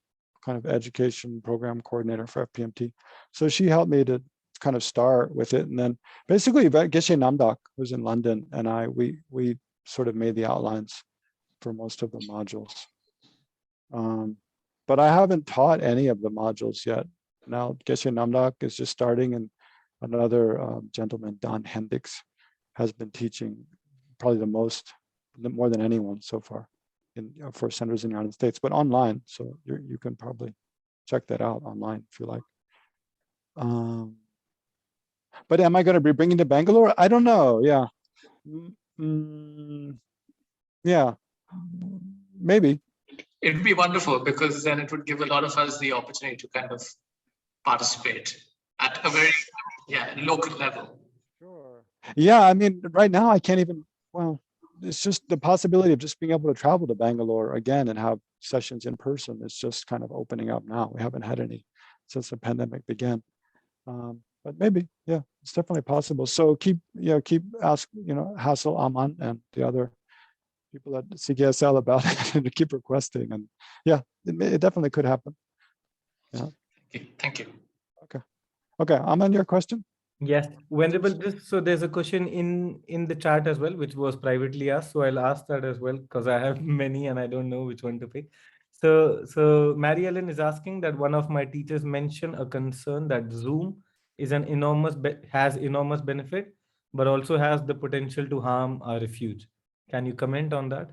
kind of education program coordinator for FPMT. So she helped me to kind of start with it. And then basically Geshe Namdak, who's in London, and we sort of made the outlines for most of the modules. But I haven't taught any of the modules yet. Now Geshe Namdak is just starting, and another gentleman, Don Hendricks, has been teaching probably more than anyone so far for centers in the United States, but online. So you can probably check that out online if you like. But am I going to be bringing to Bangalore? I don't know. Yeah. Yeah, maybe. It would be wonderful, because then it would give a lot of us the opportunity to kind of participate at a very local level. Sure. Yeah, I mean, right now I can't even, well, it's just the possibility of just being able to travel to Bangalore again and have sessions in person is just kind of opening up now. We haven't had any since the pandemic began. But maybe, yeah, it's definitely possible. So keep asking, Hassel, Aman, and the other people at CKSL about it and to keep requesting. And yeah, it definitely could happen. Yeah. Thank you. Okay, Aman, your question? Yes, Venerable, so there's a question in the chat as well, which was privately asked. So I'll ask that as well, because I have many and I don't know which one to pick. So Mary Ellen is asking that one of my teachers mentioned a concern that Zoom is has enormous benefit, but also has the potential to harm our refuge. Can you comment on that?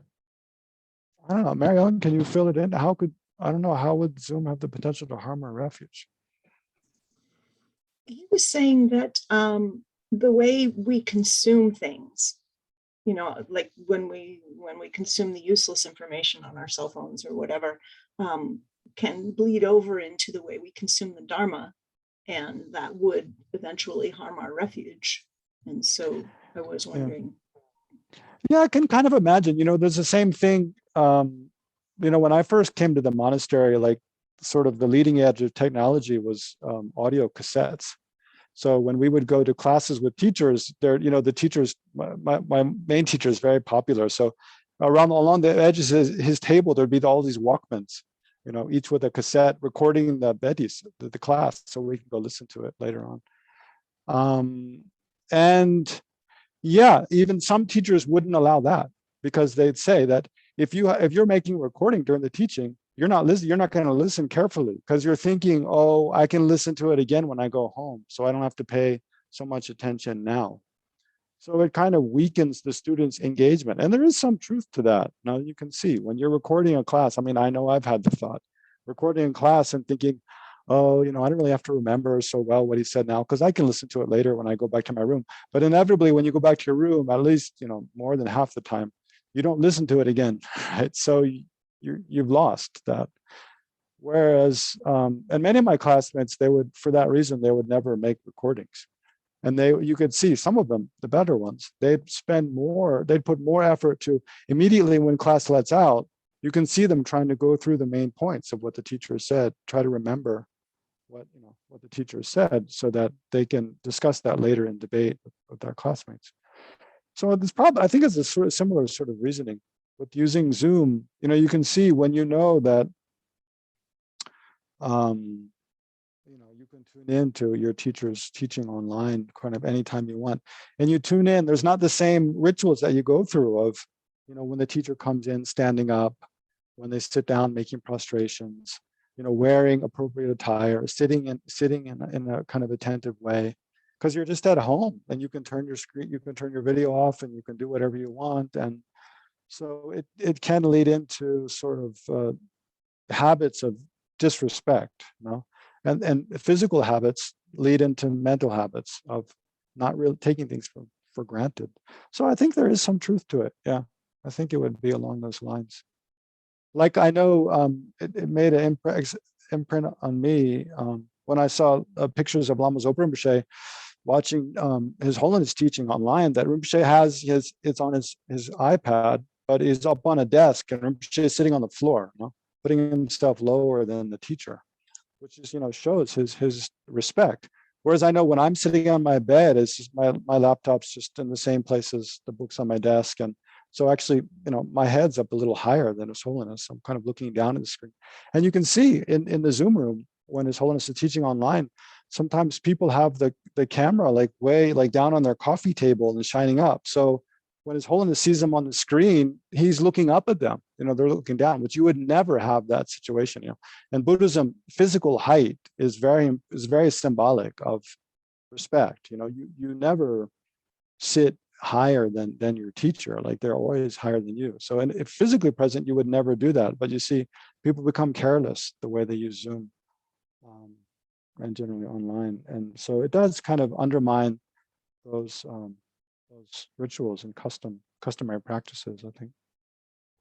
I don't know, Marianne, can you fill it in? How could, I don't know, how would Zoom have the potential to harm our refuge? He was saying that the way we consume things, you know, like when we consume the useless information on our cell phones or whatever, can bleed over into the way we consume the Dharma, and that would eventually harm our refuge. And so I was wondering. Yeah, I can kind of imagine, you know, there's the same thing, you know, when I first came to the monastery, like sort of the leading edge of technology was audio cassettes. So when we would go to classes with teachers, there, you know, the teachers, my main teacher is very popular. So along the edges of his table, there'd be all these Walkmans, you know, each with a cassette recording the bedis, the class, so we can go listen to it later on. And yeah, even some teachers wouldn't allow that, because they'd say that if you're making a recording during the teaching, you're not going to listen carefully, because you're thinking, oh, I can listen to it again when I go home, so I don't have to pay so much attention now. So it kind of weakens the students' engagement. And there is some truth to that. Now you can see when you're recording a class, I mean, I know I've had the thought, recording a class and thinking, oh, you know, I don't really have to remember so well what he said now, because I can listen to it later when I go back to my room. But inevitably, when you go back to your room, at least, you know, more than half the time, you don't listen to it again, right? So you've lost that. Whereas, and many of my classmates, they would, for that reason, they would never make recordings. And you could see some of them, the better ones, they'd put more effort to immediately when class lets out, you can see them trying to go through the main points of what the teacher said, try to remember what the teacher said, so that they can discuss that later in debate with their classmates. So this I think it's a sort of similar sort of reasoning with using Zoom. You know, you can see when you know that, you know, you can tune in to your teacher's teaching online kind of anytime you want, and you tune in. There's not the same rituals that you go through of, you know, when the teacher comes in standing up, when they sit down making prostrations, you know, wearing appropriate attire, sitting in a kind of attentive way, because you're just at home and you can turn your screen, you can turn your video off, and you can do whatever you want. And so it can lead into sort of habits of disrespect, you know, and physical habits lead into mental habits of not really taking things for granted. So I think there is some truth to it. Yeah, I think it would be along those lines. Like I know it made an imprint on me when I saw pictures of Lama Zopa Rinpoche watching His Holiness teaching online, that Rinpoche has it's on his iPad, but he's up on a desk and Rinpoche is sitting on the floor, you know, putting himself lower than the teacher, which is, you know, shows his respect. Whereas I know when I'm sitting on my bed, it's just my laptop's just in the same place as the books on my desk. And so actually, you know, my head's up a little higher than His Holiness. I'm kind of looking down at the screen. And you can see in the Zoom room, when His Holiness is teaching online, sometimes people have the camera like way like down on their coffee table and shining up. So when His Holiness sees them on the screen, he's looking up at them, you know, they're looking down, which you would never have that situation, you know. And Buddhism, physical height is very symbolic of respect. You know, you never sit higher than your teacher, like they're always higher than you. So, and if physically present, you would never do that. But you see, people become careless the way they use Zoom and generally online. And so it does kind of undermine those rituals and customary practices, I think.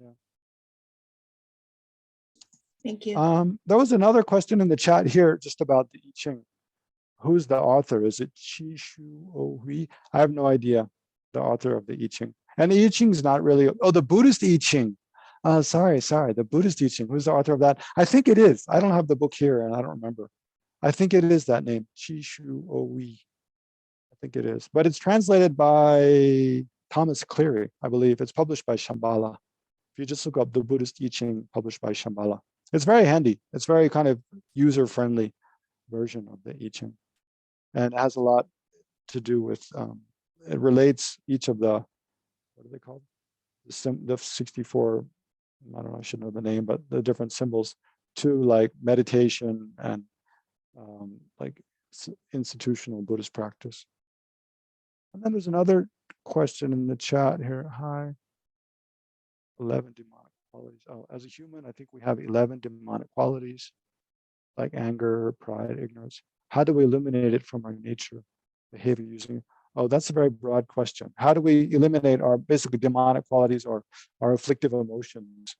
Yeah. Thank you. There was another question in the chat here just about the I Ching. Who's the author? Is it Chi Shu O Hui? I have no idea the author of the I Ching. And the I Ching is not really, oh, the Buddhist I Ching. Sorry, the Buddhist I Ching. Who's the author of that? I think it is. I don't have the book here and I don't remember. I think it is that name, Chi Shu O Hui. I think it is. But it's translated by Thomas Cleary, I believe. It's published by Shambhala. If you just look up the Buddhist I Ching published by Shambhala. It's very handy. It's very kind of user-friendly version of the I Ching. And it has a lot to do with, it relates each of the, what are they called? The 64, I don't know, I should know the name, but the different symbols to like meditation and like institutional Buddhist practice. And then there's another question in the chat here. Hi. 11 demonic qualities. Oh, as a human, I think we have 11 demonic qualities, like anger, pride, ignorance. How do we eliminate it from our nature, behavior using? Oh, that's a very broad question. How do we eliminate our basically demonic qualities or our afflictive emotions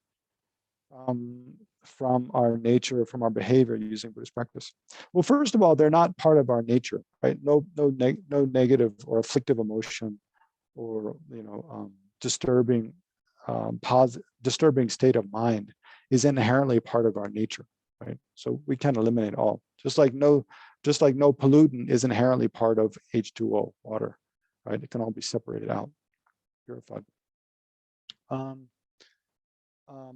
from our nature, from our behavior using Buddhist practice? Well, first of all, they're not part of our nature, right? No negative or afflictive emotion or disturbing disturbing state of mind is inherently part of our nature, right? So we can eliminate all. Just like no pollutant is inherently part of H2O, water, right? It can all be separated out, purified.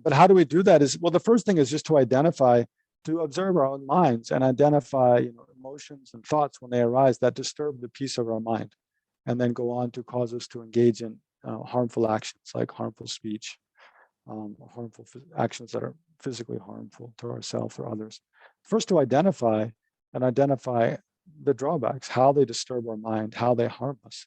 But how do we do that? Is, well, the first thing is just to observe our own minds and identify emotions and thoughts when they arise that disturb the peace of our mind, and then go on to cause us to engage in harmful actions like harmful speech, harmful actions that are physically harmful to ourselves or others. First, to identify the drawbacks, how they disturb our mind, how they harm us,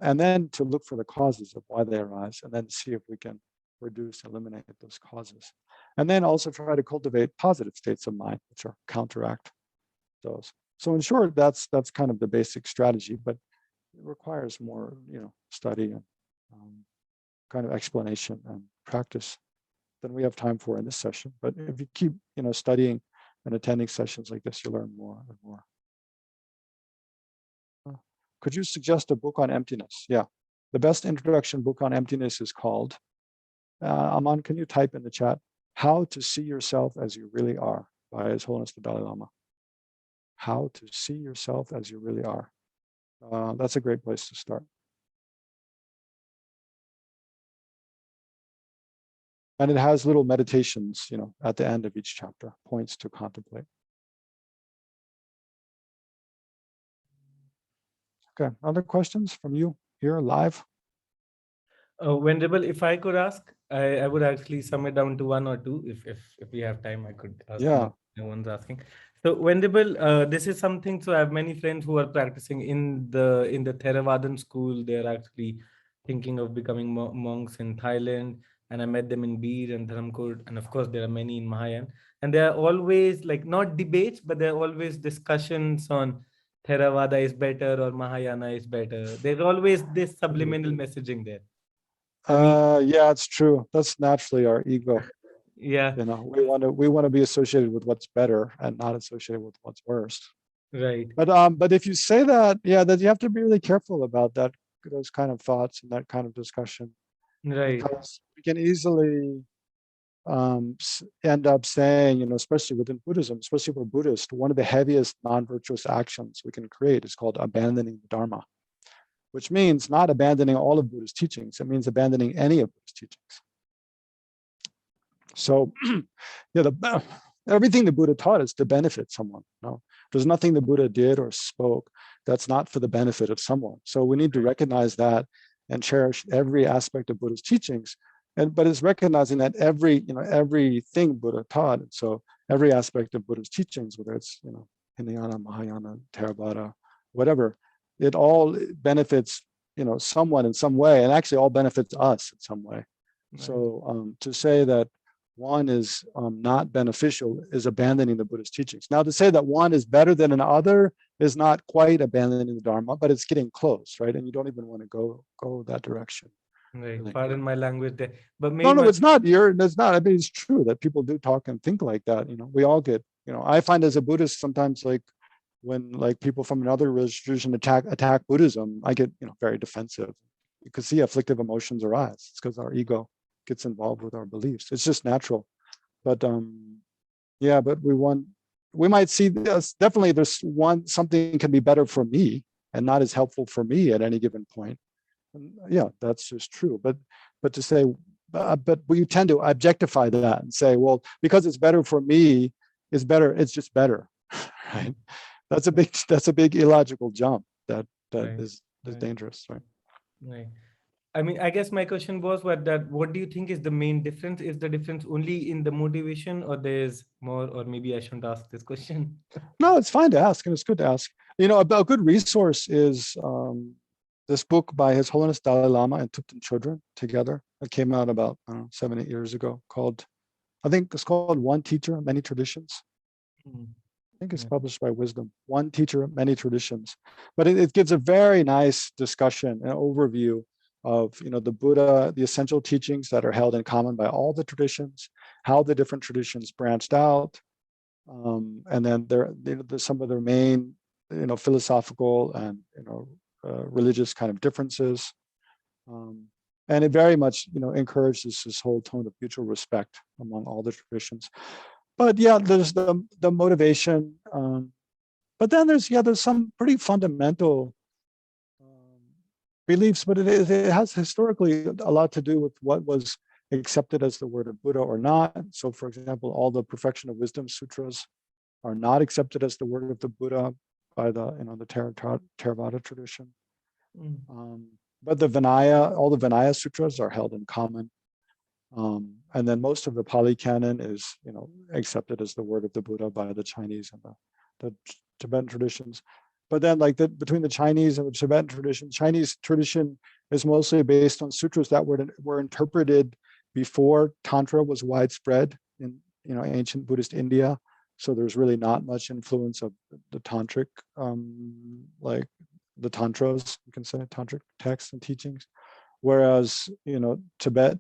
and then to look for the causes of why they arise, and then see if we can reduce, eliminate those causes. And then also try to cultivate positive states of mind, which are counteract those. So in short, that's kind of the basic strategy, but it requires more, study and kind of explanation and practice than we have time for in this session. But if you keep, studying and attending sessions like this, you'll learn more and more. Could you suggest a book on emptiness? Yeah, the best introduction book on emptiness is called, Aman, can you type in the chat, How to See Yourself as You Really Are by His Holiness the Dalai Lama. How to See Yourself as You Really Are. That's a great place to start. And it has little meditations, at the end of each chapter, points to contemplate. Okay, other questions from you here live? Venerable, if I could ask, I would actually sum it down to one or two. If we have time, I could ask. Yeah. No one's asking. So Venerable, this is something. So I have many friends who are practicing in the Theravadan school. They're actually thinking of becoming monks in Thailand, and I met them in Bir and Dharamkot, and of course there are many in Mahayan. And there are always not debates, but there are always discussions on Theravada is better or Mahayana is better. There's always this subliminal messaging there. Yeah, it's true. That's naturally our ego. Yeah. We want to be associated with what's better and not associated with what's worse. Right. But if you say that, that you have to be really careful about those kind of thoughts and that kind of discussion. Right. Because we can easily end up saying, especially within Buddhism, especially for Buddhists, one of the heaviest non-virtuous actions we can create is called abandoning the Dharma, which means not abandoning all of Buddha's teachings. It means abandoning any of Buddha's teachings. So, everything the Buddha taught is to benefit someone. No, there's nothing the Buddha did or spoke that's not for the benefit of someone. So we need to recognize that and cherish every aspect of Buddha's teachings. But it's recognizing that everything Buddha taught. And so every aspect of Buddha's teachings, whether it's Hinayana, Mahayana, Theravada, whatever, it all benefits someone in some way, and actually all benefits us in some way. Right. So to say that one is not beneficial is abandoning the Buddhist teachings. Now, to say that one is better than another is not quite abandoning the Dharma, but it's getting close, right? And you don't even want to go that direction. Right. Really. Pardon my language there, but maybe no, it's not. It's not. I mean, it's true that people do talk and think like that. We all get. I find as a Buddhist sometimes, when people from another religion attack Buddhism, I get very defensive. You can see afflictive emotions arise. It's because our ego gets involved with our beliefs. It's just natural. But but we might see this. Definitely, there's something can be better for me and not as helpful for me at any given point. Yeah, that's just true. But to say, but we tend to objectify that and say, well, because it's better for me, it's better. It's just better, right? That's a big illogical jump. That right. is right. dangerous, right? Right. I mean, I guess my question was what do you think is the main difference? Is the difference only in the motivation, or there's more? Or maybe I shouldn't ask this question. No, it's fine to ask, and it's good to ask. A good resource is this book by His Holiness Dalai Lama and Thupten Chodron together. It came out about, I don't know, 7, 8 years ago, called, I think it's called One Teacher, Many Traditions. Mm. I think it's Yeah. published by Wisdom. One Teacher, Many Traditions. But it gives a very nice discussion, an overview of, you know, the Buddha, the essential teachings that are held in common by all the traditions, how the different traditions branched out, and then there's some of their main, you know, philosophical and, you know, religious kind of differences. And it very much, you know, encourages this whole tone of mutual respect among all the traditions. But yeah, there's the motivation. But then there's some pretty fundamental beliefs, but it has historically a lot to do with what was accepted as the word of Buddha or not. So for example, all the Perfection of Wisdom sutras are not accepted as the word of the Buddha by the, you know, the Theravada tradition. Mm. But the Vinaya, all the Vinaya sutras are held in common. And then most of the Pali Canon is, you know, accepted as the word of the Buddha by the Chinese and the Tibetan traditions. But then like between the Chinese and the Tibetan tradition, Chinese tradition is mostly based on sutras that were interpreted before Tantra was widespread in, you know, ancient Buddhist India. So there's really not much influence of the tantric, like the tantras, you can say, tantric texts and teachings. Whereas, you know, Tibet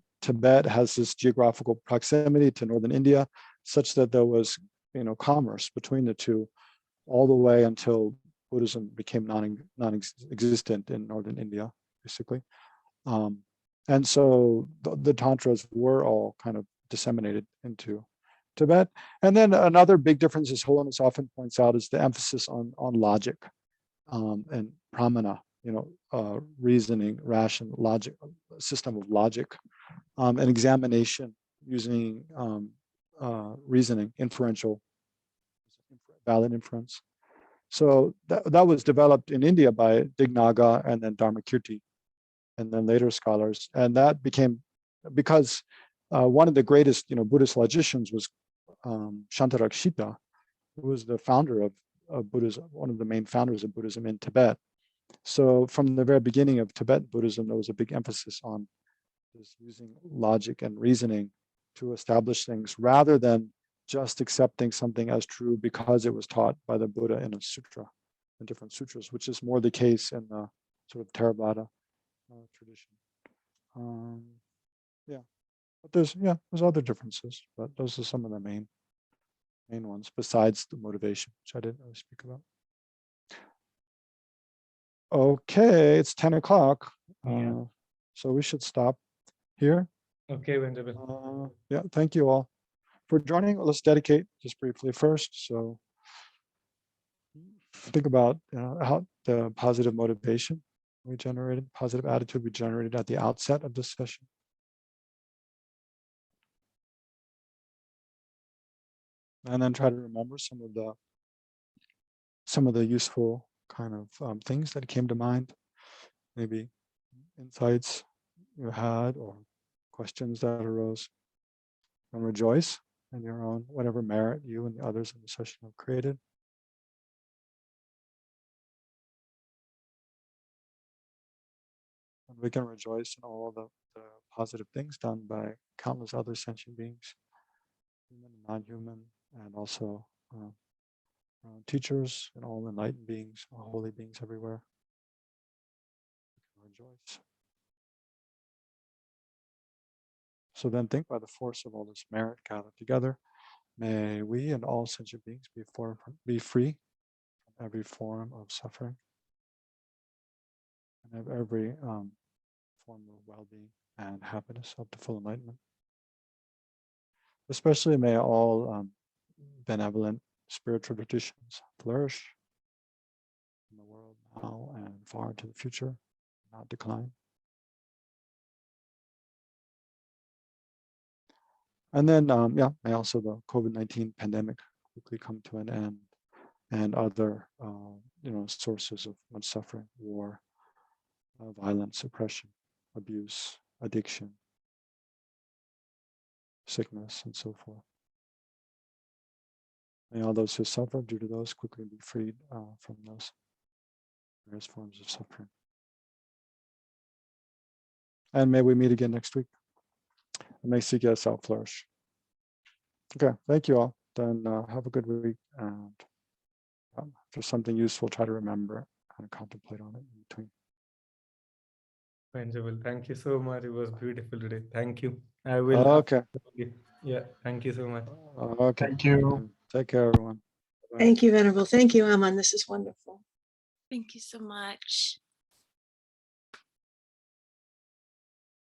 has this geographical proximity to northern India, such that there was, you know, commerce between the two, all the way until Buddhism became non-existent in northern India, basically. And so the tantras were all kind of disseminated into Tibet. And then another big difference, His Holiness often points out, is the emphasis on logic and pramana, you know, reasoning, ration, logic, system of logic, and examination using reasoning, inferential, valid inference. So that was developed in India by Dignaga and then Dharmakirti, and then later scholars. And that became, because one of the greatest, you know, Buddhist logicians was Shantarakshita, who was the founder of Buddhism, one of the main founders of Buddhism in Tibet. So from the very beginning of Tibetan Buddhism, there was a big emphasis on just using logic and reasoning to establish things, rather than just accepting something as true because it was taught by the Buddha in a sutra, in different sutras, which is more the case in the sort of Theravada tradition. Yeah, but there's other differences, but those are some of the main ones, besides the motivation, which I didn't really speak about. Okay, it's 10 o'clock. Yeah. So we should stop here. Okay, Venerable. Yeah, thank you all for joining. Let's dedicate just briefly first. So think about, you know, how the positive motivation we generated, positive attitude we generated at the outset of this session. And then try to remember some of the useful kind of things that came to mind, maybe insights you had or questions that arose. And rejoice in your own, whatever merit you and the others in the session have created. And we can rejoice in all the positive things done by countless other sentient beings, human and non-human, and also teachers and all enlightened beings, all holy beings everywhere. We can rejoice. So then think, by the force of all this merit gathered together, may we and all sentient beings be free from every form of suffering and of every form of well-being and happiness up to full enlightenment. Especially may all benevolent spiritual traditions flourish in the world now and far into the future, not decline. And then, may also the COVID-19 pandemic quickly come to an end, and other, sources of much suffering, war, violence, oppression, abuse, addiction, sickness, and so forth. May all those who suffer due to those quickly be freed from those various forms of suffering. And may we meet again next week. And may CKSL flourish. Okay, thank you all. Then have a good week. And if there's something useful, try to remember it and contemplate on it in between. Venerable, thank you so much. It was beautiful today. Thank you. I will. Okay. Yeah, thank you so much. Okay. Thank you. Take care, everyone. Bye. Thank you, Venerable. Thank you, Aman. This is wonderful. Thank you so much.